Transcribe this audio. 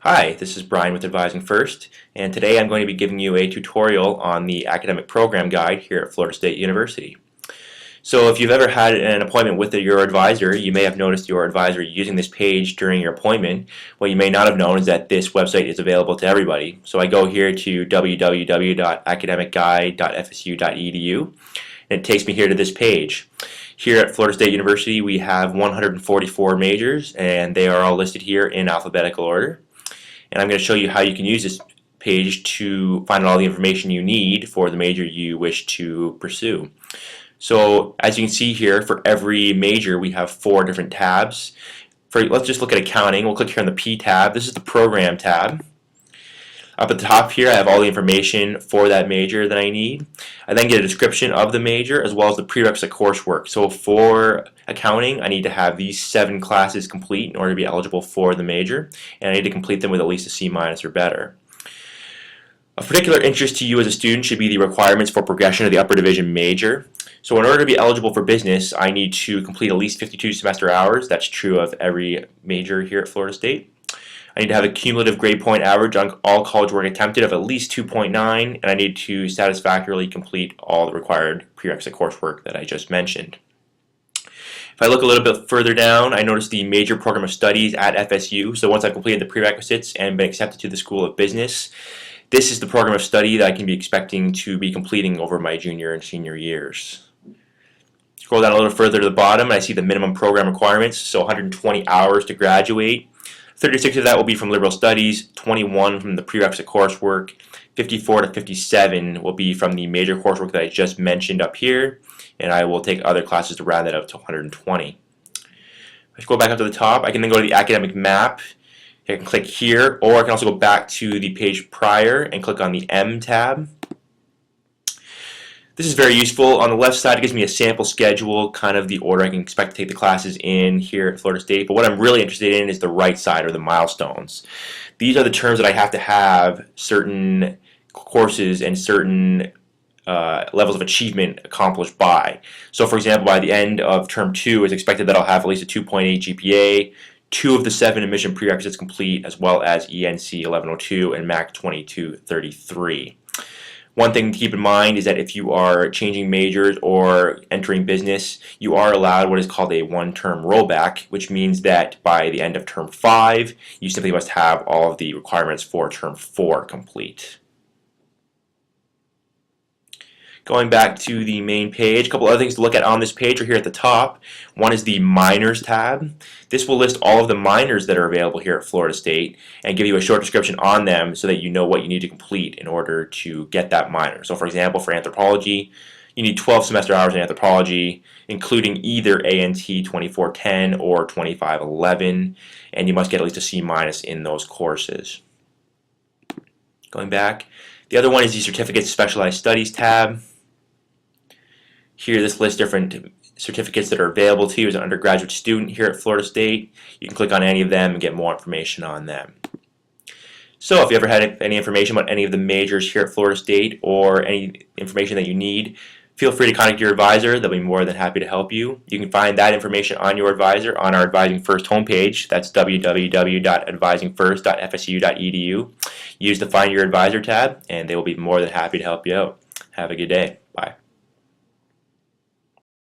Hi, this is Brian with Advising First, and today I'm going to be giving you a tutorial on the academic program guide here at Florida State University. So if you've ever had an appointment with your advisor, you may have noticed your advisor using this page during your appointment. What you may not have known is that this website is available to everybody. So I go here to www.academicguide.fsu.edu, and it takes me here to this page. Here at Florida State University we have 144 majors, and they are all listed here in alphabetical order. And I'm going to show you how you can use this page to find all the information you need for the major you wish to pursue. So as you can see here, for every major we have 4 different tabs. Let's just look at accounting. We'll click here on the P tab. This is the program tab. Up at the top here I have all the information for that major that I need. I then get a description of the major as well as the prerequisite coursework. So for accounting I need to have these 7 classes complete in order to be eligible for the major, and I need to complete them with at least a C- or better. Of particular interest to you as a student should be the requirements for progression of the upper division major. So in order to be eligible for business I need to complete at least 52 semester hours. That's true of every major here at Florida State. I need to have a cumulative grade point average on all college work attempted of at least 2.9, and I need to satisfactorily complete all the required prerequisite coursework that I just mentioned. If I look a little bit further down, I notice the major program of studies at FSU. So once I've completed the prerequisites and been accepted to the School of Business, this is the program of study that I can be expecting to be completing over my junior and senior years. Scroll down a little further to the bottom and I see the minimum program requirements, so 120 hours to graduate. 36 of that will be from liberal studies, 21 from the prerequisite coursework, 54 to 57 will be from the major coursework that I just mentioned up here, and I will take other classes to round that up to 120. If I scroll back up to the top, I can then go to the academic map. I can click here, or I can also go back to the page prior and click on the M tab. This is very useful. On the left side it gives me a sample schedule, kind of the order I can expect to take the classes in here at Florida State, but what I'm really interested in is the right side, or the milestones. These are the terms that I have to have certain courses and certain levels of achievement accomplished by. So for example, by the end of term 2 it's expected that I'll have at least a 2.8 GPA, 2 of the 7 admission prerequisites complete, as well as ENC 1102 and MAC 2233. One thing to keep in mind is that if you are changing majors or entering business, you are allowed what is called a one-term rollback, which means that by the end of term 5, you simply must have all of the requirements for term 4 complete. Going back to the main page, a couple other things to look at on this page are here at the top. One is the minors tab. This will list all of the minors that are available here at Florida State and give you a short description on them so that you know what you need to complete in order to get that minor. So for example, for anthropology, you need 12 semester hours in anthropology, including either ANT 2410 or 2511, and you must get at least a C- in those courses. Going back, the other one is the Certificates Specialized Studies tab. Here this lists different certificates that are available to you as an undergraduate student here at Florida State. You can click on any of them and get more information on them. So if you ever had any information about any of the majors here at Florida State or any information that you need, feel free to contact your advisor. They'll be more than happy to help you. You can find that information on your advisor on our Advising First homepage. That's www.advisingfirst.fsu.edu. Use the Find Your Advisor tab and they will be more than happy to help you out. Have a good day.